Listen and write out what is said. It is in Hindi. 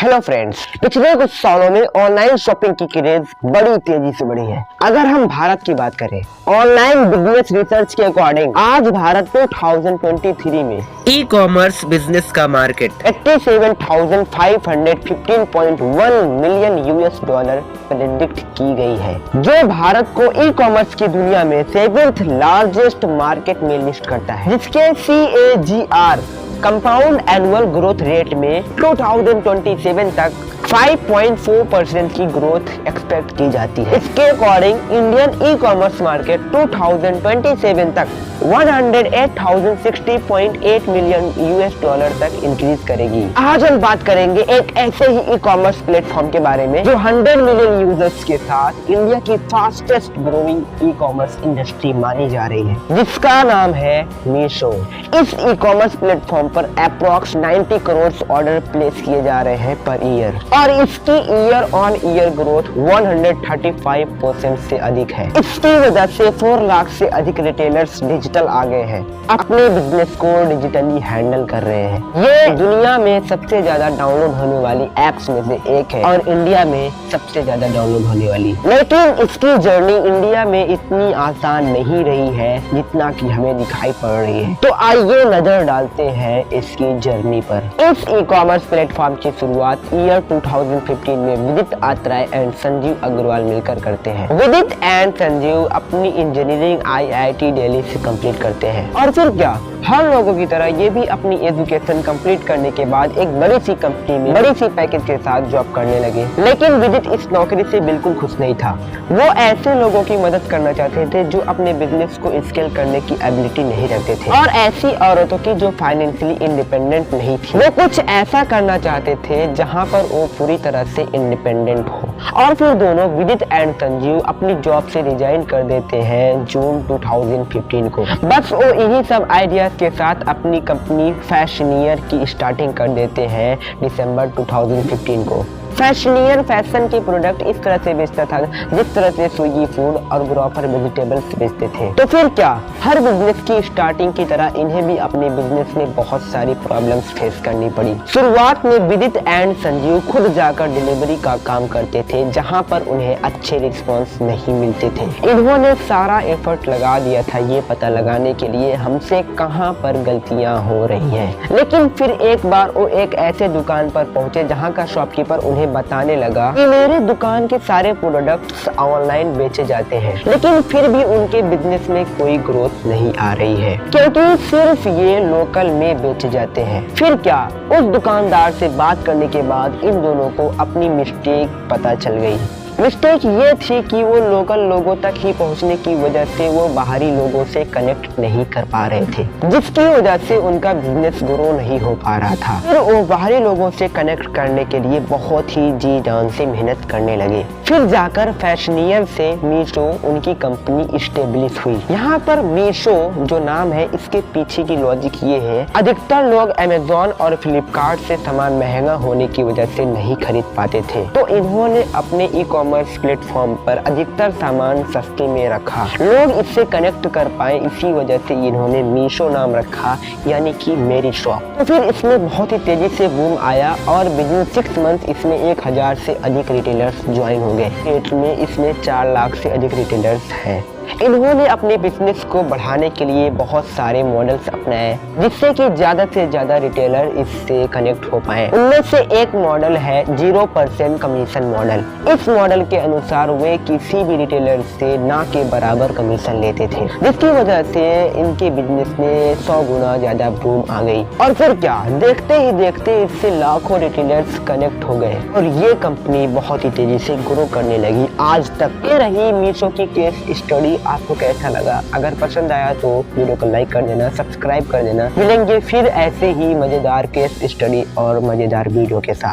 हेलो फ्रेंड्स, पिछले कुछ सालों में ऑनलाइन शॉपिंग की क्रेज बड़ी तेजी से बढ़ी है। अगर हम भारत की बात करें, ऑनलाइन बिजनेस रिसर्च के अकॉर्डिंग आज भारत 2023 में ई कॉमर्स बिजनेस का market 87,515.1 million US dollar predict की गई है, जो भारत को ई कॉमर्स की दुनिया में 7th लार्जेस्ट मार्केट में लिस्ट करता है, जिसके CAGR compound annual growth rate में 2027 तक 5.4% की ग्रोथ एक्सपेक्ट की जाती है। इसके according Indian e commerce market 2027 तक 108,060.8 मिलियन यूएस डॉलर तक इंक्रीज करेगी। आज हम बात करेंगे एक ऐसे ही ई कॉमर्स प्लेटफॉर्म के बारे में जो 100 मिलियन यूजर्स के साथ इंडिया की fastest growing e commerce industry मानी जा रही है, जिसका नाम है मीशो। इस ई कॉमर्स प्लेटफॉर्म पर अप्रॉक्स 90 करोड़ ऑर्डर प्लेस किए जा रहे हैं पर ईयर, और इसकी ईयर ऑन ईयर ग्रोथ 135% से अधिक है। इसकी वजह से 4 लाख से अधिक रिटेलर्स डिजिटल आ गए हैं, अपने बिजनेस को डिजिटली हैंडल कर रहे हैं। ये दुनिया में सबसे ज्यादा डाउनलोड होने वाली एप्स में से एक है और इंडिया में सबसे ज्यादा डाउनलोड होने वाली। लेकिन इसकी जर्नी इंडिया में इतनी आसान नहीं रही है जितना कि हमें दिखाई पड़ रही है। तो आइए नजर डालते हैं इसकी जर्नी पर। इस ई कॉमर्स प्लेटफॉर्म की शुरुआत ईयर 2015 में विदित आत्राय एंड संजीव अग्रवाल मिलकर करते हैं। विदित एंड संजीव अपनी इंजीनियरिंग IIT दिल्ली से कंप्लीट करते हैं, और फिर क्या, हर लोगों की तरह ये भी अपनी एजुकेशन कंप्लीट करने के बाद एक बड़ी सी कंपनी में बड़ी सी पैकेज के साथ जॉब करने लगे। लेकिन विदित इस नौकरी से बिल्कुल खुश नहीं था। वो ऐसे लोगों की मदद करना चाहते थे जो अपने बिजनेस को स्केल करने की एबिलिटी नहीं रखते थे, और ऐसी औरतों की जो फाइनेंशियली इंडिपेंडेंट नहीं थी। वो कुछ ऐसा करना चाहते थे जहाँ पर वो पूरी तरह से इंडिपेंडेंट हो। और फिर दोनों विदित एंड संजीव अपनी जॉब से रिजाइन कर देते हैं जून 2015 को। बस वो इन्हीं सब आइडियाज के साथ अपनी कंपनी फैशनियर की स्टार्टिंग कर देते हैं दिसंबर 2015 को। फैशनियर फैशन के प्रोडक्ट इस तरह से बेचता था जिस तरह से स्विगी फूड और ग्रोफर वेजिटेबल्स बेचते थे। तो फिर क्या, हर बिजनेस की स्टार्टिंग की तरह इन्हें भी अपने बिजनेस में बहुत सारी प्रॉब्लम्स फेस करनी पड़ी। शुरुआत में विदित एंड संजीव खुद जाकर डिलीवरी का काम करते थे, जहां पर उन्हें अच्छे रिस्पॉन्स नहीं मिलते थे। इन्होंने सारा एफर्ट लगा दिया था ये पता लगाने के लिए हमसे कहां पर गलतियां हो रही हैं। लेकिन फिर एक बार वो एक ऐसे दुकान पर पहुंचे जहां का शॉपकीपर उन्हें बताने लगा कि मेरे दुकान के सारे प्रोडक्ट्स ऑनलाइन बेचे जाते हैं, लेकिन फिर भी उनके बिजनेस में कोई ग्रोथ नहीं आ रही है क्योंकि सिर्फ ये लोकल में बेचे जाते हैं। फिर क्या, उस दुकानदार से बात करने के बाद इन दोनों को अपनी मिस्टेक पता चल गई। मिस्टेक ये थी कि वो लोकल लोगों तक ही पहुंचने की वजह से वो बाहरी लोगों से कनेक्ट नहीं कर पा रहे थे, जिसकी वजह से उनका बिजनेस ग्रो नहीं हो पा रहा था। फिर वो बाहरी लोगों से कनेक्ट करने के लिए बहुत ही जी जान से मेहनत करने लगे। फिर जाकर फैशनियर से मीशो उनकी कंपनी स्टेब्लिश हुई। यहाँ पर मीशो जो नाम है, इसके पीछे की लॉजिक ये है, अधिकतर लोग अमेजोन और फ्लिपकार्ट से सामान महंगा होने की वजह से नहीं खरीद पाते थे, तो इन्होंने अपने ई कॉमर्स प्लेटफॉर्म पर अधिकतर सामान सस्ते में रखा, लोग इससे कनेक्ट कर पाए, इसी वजह से इन्होंने मीशो नाम रखा, यानी कि मेरी शॉप। तो फिर इसमें बहुत ही तेजी से बूम आया और विदिन 6 मंथ इसमें 1000 से अधिक रिटेलर्स ज्वाइन हो गए। डेट में इसमें 4 लाख से अधिक रिटेलर्स हैं। इन्होंने अपने बिजनेस को बढ़ाने के लिए बहुत सारे मॉडल्स अपनाए, जिससे कि ज्यादा से ज्यादा रिटेलर इससे कनेक्ट हो पाए। उनमें से एक मॉडल है 0% कमीशन मॉडल। इस मॉडल के अनुसार वे किसी भी रिटेलर से ना के बराबर कमीशन लेते थे, जिसकी वजह से इनके बिजनेस में 100 गुना ज्यादा बूम आ गई। और फिर क्या, देखते ही देखते इससे लाखों रिटेलर्स कनेक्ट हो गए और ये कंपनी बहुत ही तेजी से ग्रो करने लगी आज तक। ये रही मीशो की केस स्टडी। आपको कैसा लगा? अगर पसंद आया तो वीडियो को लाइक कर देना, सब्सक्राइब कर देना। मिलेंगे फिर ऐसे ही मजेदार केस स्टडी और मजेदार वीडियो के साथ।